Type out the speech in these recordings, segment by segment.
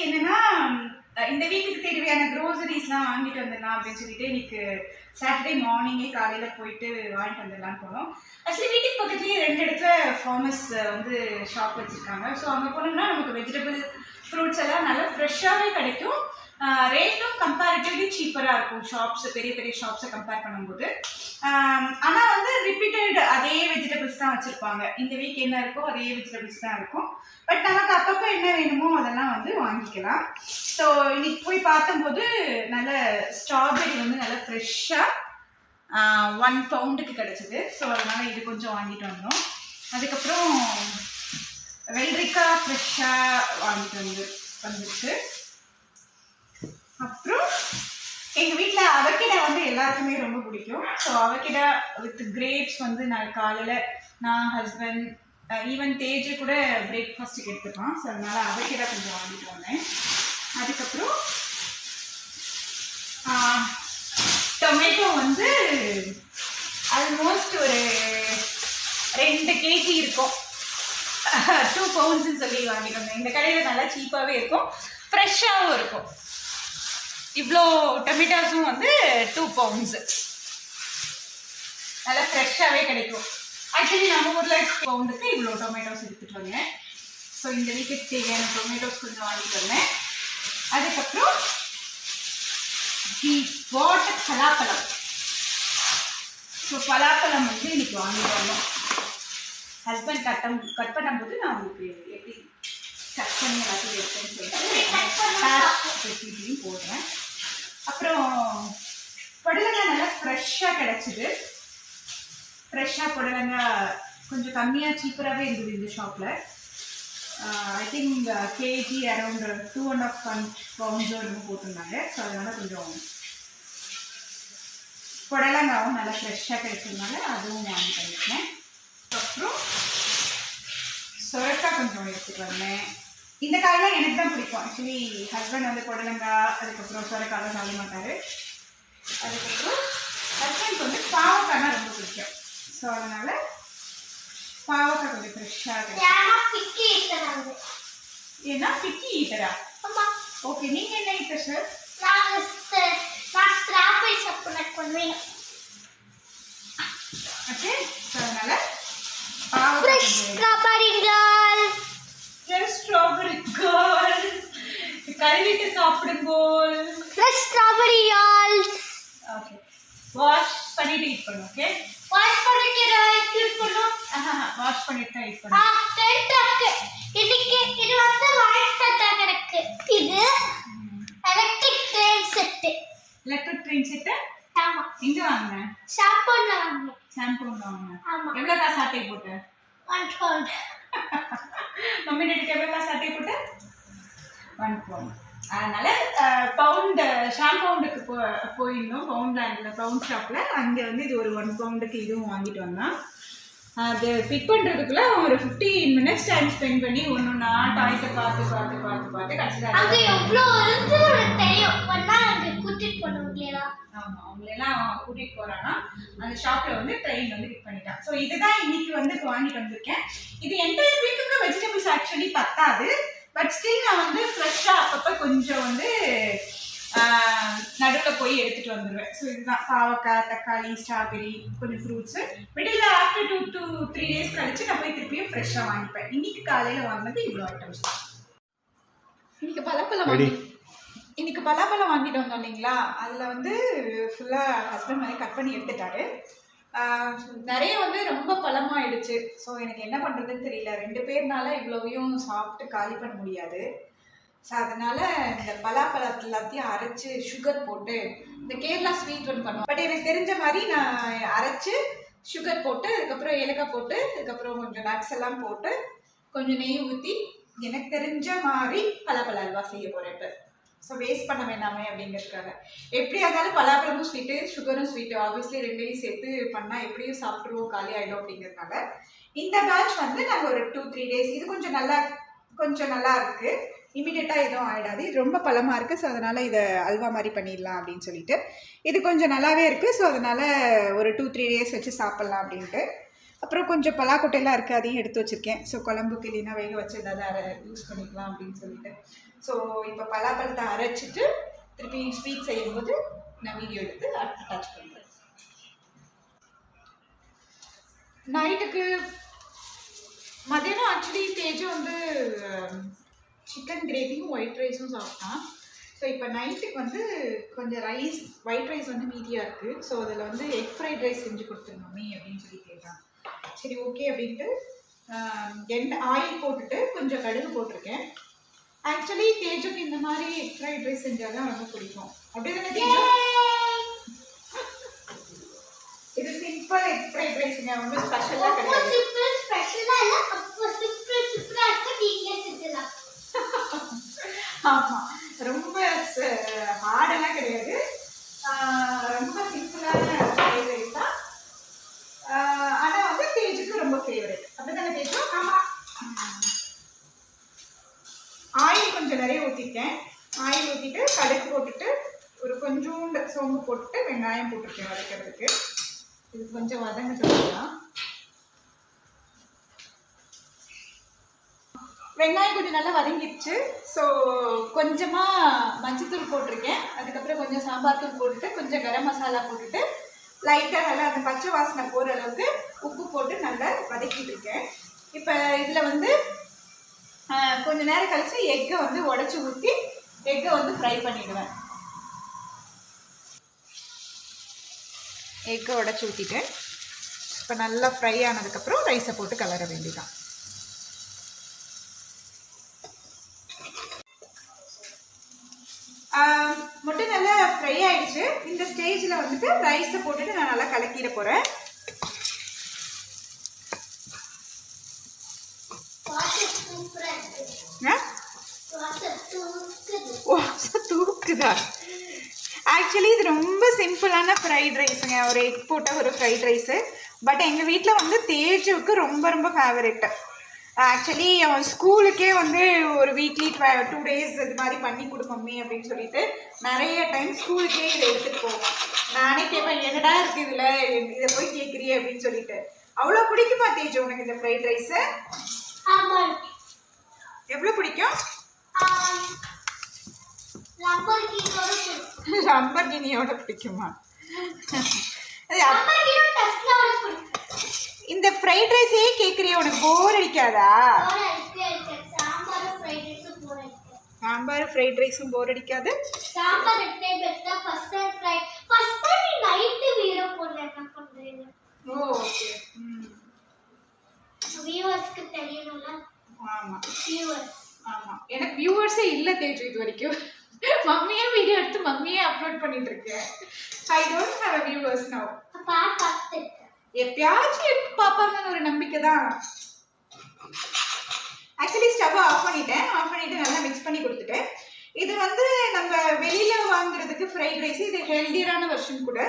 என்னன்னா இந்த வீட்டுக்கு தேவையான க்ரோசரிஸ்லாம் வாங்கிட்டு வந்துடலாம் அப்படின்னு சொல்லிட்டு இன்னைக்கு சாட்டர்டே மார்னிங்கே காலையில் போயிட்டு வாங்கிட்டு வந்துடலான்னு போனோம். ஆக்சுவலி வீட்டுக்கு பக்கத்துலேயே 2 இடத்துல ஃபார்மர்ஸ் வந்து ஷாப் வச்சுருக்காங்க. ஸோ அங்கே போனோம்னா நமக்கு வெஜிடபிள் ஃப்ரூட்ஸ் எல்லாம் நல்லா ஃப்ரெஷ்ஷாகவே கிடைக்கும். ரேட்டும் கம்பேரிட்டிவ்லி சீப்பராக இருக்கும் ஷாப்ஸ், பெரிய பெரிய ஷாப்ஸை கம்பேர் பண்ணும்போது. ஆனால் வந்து ரிப்பீட்டட் அதே வெஜிடபிள்ஸ் தான் வச்சுருப்பாங்க. இந்த வீக் என்ன இருக்கோ அதே வெஜிடபிள்ஸ் தான் இருக்கும். பட் நமக்கு அப்பப்போ என்ன வேணுமோ அதெல்லாம் வந்து வாங்கிக்கலாம். ஸோ இன்னைக்கு போய் பார்த்தம்போது நல்ல ஸ்ட்ராபெரி வந்து நல்லா ஃப்ரெஷ்ஷாக 1 பவுண்டுக்கு கிடச்சிது. ஸோ அதனால் இது கொஞ்சம் வாங்கிட்டு வந்தோம். அதுக்கப்புறம் வெள்ளரிக்காய் ஃப்ரெஷ்ஷாக வாங்கிட்டு வந்துச்சு. அப்புறம் எங்கள் வீட்டில் அவக்கிடா வந்து எல்லாருக்குமே ரொம்ப பிடிக்கும். ஸோ அவக்கிடா வித் கிரேப்ஸ் வந்து நான் காலையில் நான் ஹஸ்பண்ட் ஈவன் தேஜு கூட பிரேக்ஃபாஸ்ட்டுக்கு எடுத்துக்கலாம். ஸோ அதனால் அவக்கிடா கொஞ்சம் வாங்கிட்டு வந்தேன். அதுக்கப்புறம் டொமேட்டோ வந்து ஆல்மோஸ்ட் ஒரு 2 kg இருக்கும். 2 பவுண்ட்ஸ்ன்னு சொல்லி வாங்கிட்டு வந்தேன். இந்த கடையில் நல்லா சீப்பாகவே இருக்கும், ஃப்ரெஷ்ஷாகவும் இருக்கும். இவ்வளோ டொமேட்டோஸும் வந்து 2 பவுண்ட்ஸு நல்லா ஃப்ரெஷ்ஷாகவே கிடைக்கும். ஆக்சுவலி நம்ம ஊரில் பவுண்டுக்கு இவ்வளோ டொமேட்டோஸ் எடுத்துகிட்டு வந்தேன். ஸோ இந்த வீட்டுக்கு தேவையான டொமேட்டோஸ் கொஞ்சம் வாங்கிட்டு வந்தேன். அதுக்கப்புறம் பலாப்பழம். ஸோ பலாப்பழம் வந்து இன்னைக்கு வாங்கிட்டு வந்தோம். ஹஸ்பண்ட் கட் பண்ணும்போது நான் உங்களுக்கு எப்படி கட் பண்ணி எல்லாத்தையும் எடுத்தேன்னு சொல்லிட்டு போடுறேன். அப்புறம் புடலங்காய் நல்லா ஃப்ரெஷ்ஷாக கிடச்சிது. ஃப்ரெஷ்ஷாக புடலங்காய் கொஞ்சம் கம்மியாக சீப்பராகவே இருந்தது இந்த ஷாப்பில். ஐ திங்க் கேஜி அரௌண்ட் 2.5 பவுண்ட்ஸோ என்னமோ போட்டிருந்தாங்க. ஸோ அதனால் கொஞ்சம் புடலங்காவும் நல்லா ஃப்ரெஷ்ஷாக கிடைச்சதுனால அதுவும் வாங்கி பண்ணியிருக்கேன். அப்புறம் சுரக்காய் கொஞ்சம் எடுத்துகிட்டு வந்தேன். இந்த காயெல்லாம் எனக்கு தான் பிடிக்கும். ஆக்சுவலி ஹஸ்பண்ட் வந்து புடலங்காய் அதுக்கப்புறம் சுரக்காயெல்லாம் சாப்பிட மாட்டார். அதுக்கப்புறம் ஹஸ்பண்ட் வந்து பாவக்காய்னா ரொம்ப பிடிக்கும். ஸோ அதனால் பாவக்காய் கொஞ்சம் ஃப்ரெஷ்ஷாக கிடைக்கும். ஏன்னா பிக்கி ஈட்டரா? ஓகே, நீங்கள் என்ன ஈட்டர் சார்? ஓகே, ஸோ அதனால் ஸ்ட்ராபெரி கேர்ள் கழுவிட்டு சாப்பிடுங்கோல். Strawberry all. ஓகே, வாஷ் பண்ணிட்டு ஈட் பண்ணு. ஓகே, வாஷ் பண்ணிட்டு ஈட் பண்ணு. வாஷ் பண்ணிட்டு தான் ஈட் பண்ணு. இது வந்து வாய்ஸ் எனக்கு இது electric train set. Electric train set? ஆமா. எங்க வாங்குன? ஷாம்பூல வாங்குனேன். ஷாம்பூல வாங்குன? ஆமா. எவ்வளவு காசு ஆட்டை போட்ட? 1 பவுண்ட். மம்மி டேடிக்கு எவ்வளவு காசு ஆட்டை போட்ட? 1 பவுண்ட். அதனால பவுண்ட் ஷாம்பவுண்டுக்கு போயிருந்தோம். பவுண்ட் ஷாப்பில் அங்கே வந்து இது ஒரு 1 பவுண்டுக்கு இதுவும் வாங்கிட்டு வந்தான். அது பிக் பண்ணுறதுக்குள்ள ஒரு 15 minutes டைம் ஸ்பெண்ட் பண்ணி ஒன்றுன்னா டாய்ஸை பார்த்து கடைசியில் அங்கே எவ்வளோ இருந்து தெரியும். ஒன்றா அங்கே கூட்டிகிட்டு போனவங்களா? ஆமாம், அவங்களெல்லாம் கூட்டிகிட்டு போகிறான்னா அந்த ஷாப்பில் வந்து ட்ரெயின் வந்து பிக் பண்ணிட்டான். ஸோ இதுதான் இன்னைக்கு வந்து வாங்கிட்டு வந்திருக்கேன். இது என்டையர் வீக்குக்கு வெஜிடபிள்ஸ் ஆக்சுவலி பத்தாது. பட் ஸ்டில் நான் வந்து ஃப்ரெஷ்ஷாக அப்பப்போ கொஞ்சம் வந்து நடுவில் போய் எடுத்துகிட்டு வந்துடுவேன். ஸோ இதுதான் பாவக்காய், தக்காளி, ஸ்ட்ராபெரி, கொஞ்சம் fruits. Middle after 2 to 3 days கழிச்சு நான் போய் திருப்பியும் ஃப்ரெஷ்ஷாக வாங்கிப்பேன். இன்னைக்கு காலையில் வாங்கினது இவ்வளோ ஐட்டம்ஸ் தான். இன்னைக்கு பலாப்பழம் வாங்கிட்டு வந்தோம் இல்லைங்களா? அதில் வந்து ஃபுல்லாக ஹஸ்பண்ட் வந்து கட் பண்ணி எடுத்துட்டாரு. நிறைய வந்து ரொம்ப பழமாயிடுச்சு. ஸோ எனக்கு என்ன பண்ணுறதுன்னு தெரியல. 2 பேர்னால இவ்வளோவையும் சாப்பிட்டு காலி பண்ண முடியாது. ஸோ அதனால் இந்த பலாப்பழத்தை எல்லாத்தையும் அரைச்சி சுகர் போட்டு இந்த கேரளா ஸ்வீட் ஒன்று பண்ணுவோம். பட் எனக்கு தெரிஞ்ச மாதிரி நான் அரைச்சி சுகர் போட்டு அதுக்கப்புறம் ஏலக்காய் போட்டு அதுக்கப்புறம் கொஞ்சம் நட்ஸ் எல்லாம் போட்டு கொஞ்சம் நெய் ஊற்றி எனக்கு தெரிஞ்ச மாதிரி பலாப்பழ அல்வா செய்ய போகிறேன் இப்போ. ஸோ வேஸ்ட் பண்ண வேண்டாமே அப்படிங்கிறதுக்காக. எப்படியா இருந்தாலும் பலாப்பழமும் ஸ்வீட்டு சுகரும் ஸ்வீட்டு ஆப்வியஸ்லி 2 சேர்த்து பண்ணால் எப்படியும் சாப்பிட்ருவோம், காலி ஆகிடும் அப்படிங்கிறதுனால இந்த பேட்ச் வந்து நாங்கள் ஒரு 2-3 days இது கொஞ்சம் நல்லா இருக்குது. இமீடியட்டாக எதுவும் ஆகிடாது. இது ரொம்ப பழமாக இருக்குது. ஸோ அதனால் இதை அல்வா மாதிரி பண்ணிடலாம் அப்படின்னு சொல்லிட்டு இது கொஞ்சம் நல்லாவே இருக்குது. ஸோ அதனால் ஒரு 2-3 days வச்சு சாப்பிட்லாம் அப்படின்ட்டு அப்புறம் கொஞ்சம் பலாக்கொட்டையெல்லாம் இருக்குது, அதையும் எடுத்து வச்சுருக்கேன். ஸோ குழம்புக்கு இல்லைன்னா வேக வச்சு ஏதாவது யூஸ் பண்ணிக்கலாம் அப்படின்னு சொல்லிட்டு. ஸோ இப்போ பலாப்பழத்தை அரைச்சிட்டு திருப்பி ஸ்வீட் செய்யும்போது நான் வீடியோ எடுத்து அட்டாச் பண்ணுறேன். நைட்டுக்கு மதியானம் ஆக்சுவலி தேஜு வந்து சிக்கன் கிரேவியும் ஒயிட் ரைஸும் சாப்பிட்டான். ஸோ இப்போ நைட்டுக்கு வந்து கொஞ்சம் ஒயிட் ரைஸ் வந்து மீதியாக இருக்குது. ஸோ அதில் வந்து எக் ஃப்ரைட் ரைஸ் செஞ்சு கொடுத்துருங்க மம்மி அப்படின்னு சொல்லி கேட்டான். சரி ஓகே அப்படின்ட்டு எண்ணெய் ஆயில் போட்டுட்டு கொஞ்சம் கடுகு போட்டிருக்கேன். ஆக்சுவலி தேஜுக்கு இந்த மாதிரி எக் ஃப்ரைட் ரைஸ் செஞ்சால் தான் ரொம்ப பிடிக்கும். அப்படி தானே தேஜு? இது சிம்பிள் எக் ஃப்ரைட் ரைஸ்ங்க, ஒன்றும் ஸ்பெஷலாக கிடையாது. ஆமாம், ரொம்ப ஹார்டெல்லாம் கிடையாது, ரொம்ப சிம்பிளான ஃப்ரைட் ரைஸ் தான். ஆனால் வந்து தேஜுக்கு ரொம்ப ஃபேவரட். அப்படி தானே தேஜு? ஆமாம். ஆயில் கொஞ்சம் நிறைய ஊற்றிட்டேன். ஆயில் ஊற்றிட்டு கடுகு போட்டுட்டு ஒரு கொஞ்சோண்டு சோம்பு போட்டுட்டு வெங்காயம் போட்டிருக்கேன் வதக்கிறதுக்கு. இது கொஞ்சம் வதங்கலாம். வெங்காயம் கொஞ்சம் நல்லா வதங்கிடுச்சு. ஸோ கொஞ்சமாக மஞ்சத்தூள் போட்டிருக்கேன். அதுக்கப்புறம் கொஞ்சம் சாம்பார் தூள் போட்டுட்டு கொஞ்சம் கரம் மசாலா போட்டுட்டு லைட்டாக நல்லா அந்த பச்சை வாசனை போகிற அளவுக்கு உப்பு போட்டு நல்லா வதக்கிட்டு இருக்கேன். இப்போ இதில் வந்து கொஞ்சம் நேரம் கழிச்சு எக்கை வந்து உடச்சி ஊற்றி எக்கை வந்து ஃப்ரை பண்ணிடுவேன். எக்கை உடச்சி ஊற்றிட்டேன். இப்போ நல்லா ஃப்ரை ஆனதுக்கப்புறம் ரைஸை போட்டு கலர வேண்டியதான். முட்டை நல்லா ஃப்ரை ஆயிடுச்சு. இந்த ஸ்டேஜில் வந்துட்டு ரைஸை போட்டுட்டு நான் நல்லா கலக்கிட போகிறேன். தூக்குதா? ஆக்சுவலி இது ரொம்ப சிம்பிளான ஃப்ரைட் ரைஸுங்க, ஒரு எக் போட்ட ஒரு ஃப்ரைட் ரைஸு. பட் எங்கள் வீட்டில் வந்து தேஜுவுக்கு ரொம்ப ரொம்ப ஃபேவரெட்டு. ஆக்சுவலி அவன் ஸ்கூலுக்கே வந்து ஒரு வீக்லி 2 days இது மாதிரி பண்ணி கொடு மம்மி அப்படின்னு சொல்லிட்டு நிறைய டைம் ஸ்கூலுக்கே இதை எடுத்துகிட்டு போவோம். நானே கேட்பேன், என்னடா இருக்குது இதில், இதை போய் கேட்குறியே அப்படின்னு சொல்லிட்டு. அவ்வளோ பிடிக்குமா தேஜு உனக்கு இந்த ஃப்ரைட் ரைஸு? எவ்வளோ பிடிக்கும்? லம்பர்கினியோட பிடிக்குமா? இந்த ஃப்ரைட் ரைஸே கேட்குறியா? உனக்கு போர் அடிக்காதா? சாம்பார் ஃப்ரைட் ரைஸும் போர் அடிக்காது. ஓகே. ஆமாம் ஆமாம், எனக்கு வியூவர்ஸே இல்லை தேஜு இது வரைக்கும். மம்மியே வீடியோ எடுத்து மம்மியே அப்லோட் பண்ணிட்டு இருக்கேன். I don't have a viewers now. எப்பயாச்சும் எடுத்து பார்ப்பாங்கன்னு ஒரு நம்பிக்கை தான். ஆக்சுவலி ஸ்டவ் ஆஃப் பண்ணிட்டேன். ஆஃப் பண்ணிட்டு நல்லா மிக்ஸ் பண்ணி கொடுத்துட்டேன். இது வந்து நம்ம வெளியில் வாங்குறதுக்கு ஃப்ரைட் ரைஸ், இது ஹெல்தியான வெர்ஷன் கூட.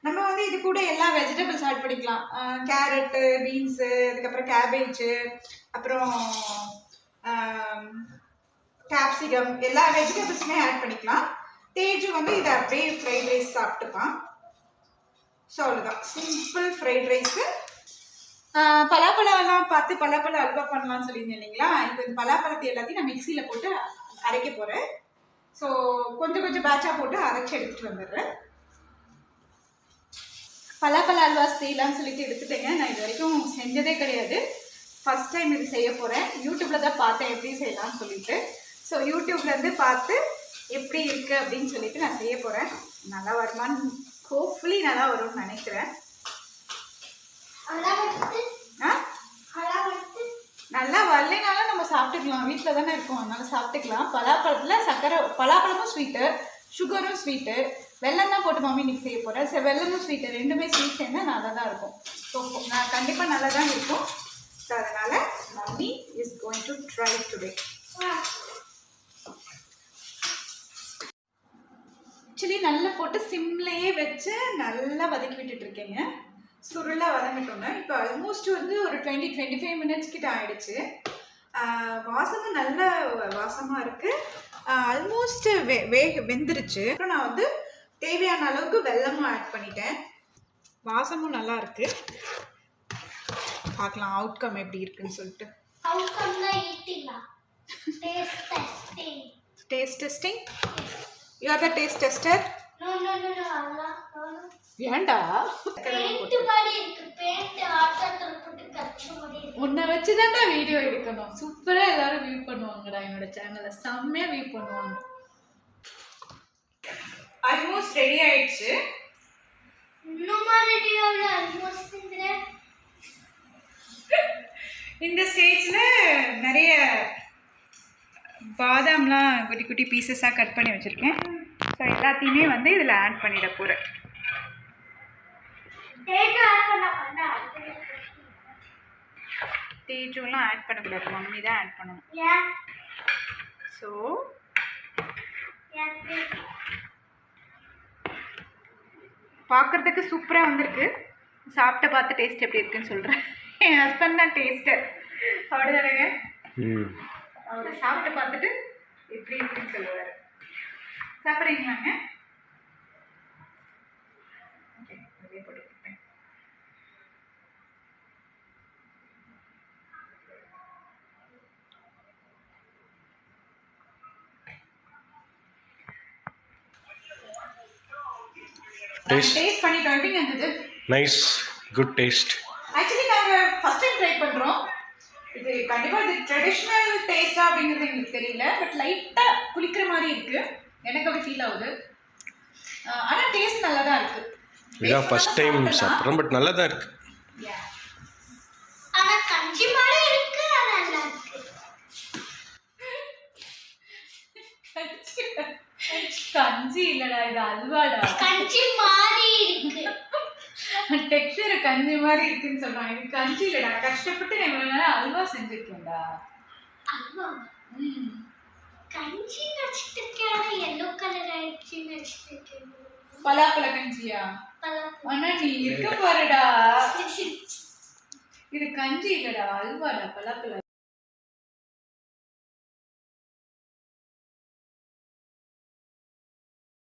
நம்ம வந்து இது கூட எல்லா வெஜிடபிள்ஸ் ஆட் பண்ணிக்கலாம். கேரட்டு, பீன்ஸு, அதுக்கப்புறம் கேபேஜு, அப்புறம் கேப்சிகம், எல்லா வெஜிடபிள்ஸுமே ஆட் பண்ணிக்கலாம். தேஜு வந்து இதை அப்படியே ஃப்ரைட் ரைஸ் சாப்பிட்டுப்பான். ஸோ அவ்வளோதான், சிம்பிள் ஃப்ரைட் ரைஸு. பலாப்பழம்லாம் பார்த்து பலாப்பழம் அல்வா பண்ணலாம்னு சொல்லியிருந்தேன் இல்லைங்களா? இப்போ இந்த பலாப்பழத்தை எல்லாத்தையும் நான் மிக்சியில் போட்டு அரைக்க போகிறேன். ஸோ கொஞ்சம் கொஞ்சம் பேட்சாக போட்டு அரைச்சி எடுத்துகிட்டு வந்துடுறேன். பலாப்பழ அல்வா செய்யலாம்னு சொல்லிட்டு எடுத்துட்டேங்க. நான் இது வரைக்கும் செஞ்சதே கிடையாது, ஃபஸ்ட் டைம் இது செய்ய போகிறேன். யூடியூப்பில் தான் பார்த்தேன் எப்படி செய்யலாம்னு சொல்லிட்டு. ஸோ யூடியூப்லேருந்து பார்த்து எப்படி இருக்குது அப்படின்னு சொல்லிட்டு நான் செய்ய போகிறேன். நல்லா வருமானு, ஹோப்ஃபுல்லி நல்லா வரும்னு நினைக்கிறேன். நல்லா வரலைனாலும் நம்ம சாப்பிட்டுக்கலாம், வீட்டில் தானே இருக்கோம், அதனால சாப்பிட்டுக்கலாம். பலாப்பழத்தில் சர்க்கரை, பலாப்பழமும் ஸ்வீட்டு, சுகரும் ஸ்வீட்டு, வெல்லம் தான் போட்டு மம்மி இன்னைக்கு செய்ய போகிறேன். சரி, வெல்லமும் ஸ்வீட்டு ரெண்டுமே ஸ்வீட் சேர்ந்தால் நல்லா தான் இருக்கும். ஸோ நான் கண்டிப்பாக நல்லா தான் இருக்கும். ஸோ அதனால் mummy is going to try today. Actually நல்லா போட்டு சிம்லேயே வச்சு நல்லா வதக்கி விட்டுட்டு இருக்கேங்க. சுருளாக வதங்கிட்டோங்க. இப்போ ஆல்மோஸ்ட் வந்து ஒரு 20-25 minutes கிட்ட ஆயிடுச்சு. வாசமும் நல்ல வாசமாக இருக்குது. ஆல்மோஸ்ட் வெந்துருச்சு. அப்புறம் நான் வந்து தேவையான அளவுக்கு வெல்லமும் ஆட் பண்ணிட்டேன். வாசமும் நல்லா இருக்குது. பார்க்கலாம் அவுட்கம் எப்படி இருக்குன்னு சொல்லிட்டு. அவுட்கம்லாம் ஈட்டிங்களா? Taste testing. Taste testing? You are the taste tester? No அல்லாஹ். ஏன்டா? பெயிண்ட் மாதிரி இருக்கு. பெயிண்ட் ஆட்டத்துல போட்டு கச்ச மாதிரி இருக்கு. உன்னை வச்சுதான்டா வீடியோ எடுக்கணும். சூப்பரா எல்லாரும் வியூ பண்ணுவாங்கடா என்னோட சேனல்ல. செம்மையா வியூ பண்ணுவாங்க. ஆல்மோஸ்ட் ரெடி ஆயிடுச்சு. இன்னும் ரெடி ஆகல. ஆல்மோஸ்ட்ங்கற. இந்த ஸ்டேஜ்ல நிறைய பாதாம்லாம் குட்டி குட்டி பீசஸாக கட் பண்ணி வச்சுருக்கேன். ஸோ எல்லாத்தையுமே வந்து இதில் ஆட் பண்ணிட போகிறேன். தேஜுலாம் ஆட் பண்ணக்கூடாது, மம்மி தான் ஆட் பண்ணணும். ஸோ பார்க்குறதுக்கு சூப்பராக வந்திருக்கு. சாப்பிட்ட பார்த்து டேஸ்ட் எப்படி இருக்குன்னு சொல்கிறேன். என் ஹஸ்பண்ட் தான் டேஸ்ட்டு அப்படிதானேங்க? அவரை சாப்பிட்டு பார்த்துட்டு எப்படி இருக்குன்னு சொல்லுவார். சாப்பிட்றீங்களாங்க? ஓகே, அதே போட்டுருப்பேன். டேஸ்ட் பண்ணிட்டோம். எப்படிங்க இருந்தது? Nice, good taste. ஆக்சுவலி நாங்கள் ஃபர்ஸ்ட் டைம் ட்ரை பண்ணுறோம். இது கண்டிப்பாக இது ட்ரெடிஷ்னல் டேஸ்டா அப்படிங்கிறது எங்களுக்கு தெரியல. பட் லைட்டாக குளிக்கிற மாதிரி இருக்குது, எனக்கு அப்படி ஃபீல் ஆகுது. ஆனால் டேஸ்ட் நல்லா தான் இருக்குது. இதான் ஃபர்ஸ்ட் டைம் சாப்பிட்றோம், பட் நல்லா தான் இருக்குது. ஆனா கஞ்சி மாதிரி இருக்கு. ஆனா நல்லா இருக்கு. கஞ்சி இல்லடா, இது அல்வாடா. கஞ்சி மாதிரி இருக்கு. டெக்ஸ்சர் கஞ்சி மாதிரி இருக்குன்னு சொல்றாங்க. இது கஞ்சி இல்லடா. கஷ்டப்பட்டு நான் இவ்வளவு நேரம் அல்வா செஞ்சிருக்கேன்டா. அல்வா? கஞ்சி நச்சிட்டு இருக்கேன். yellow கலர் ஆயிடுச்சு நச்சிட்டு இருக்கேன். பலாப்பழ கஞ்சியா? ஆனா நீ இருக்க பாருடா. இது கஞ்சி இல்லடா, அல்வாடா, பலாப்பழ.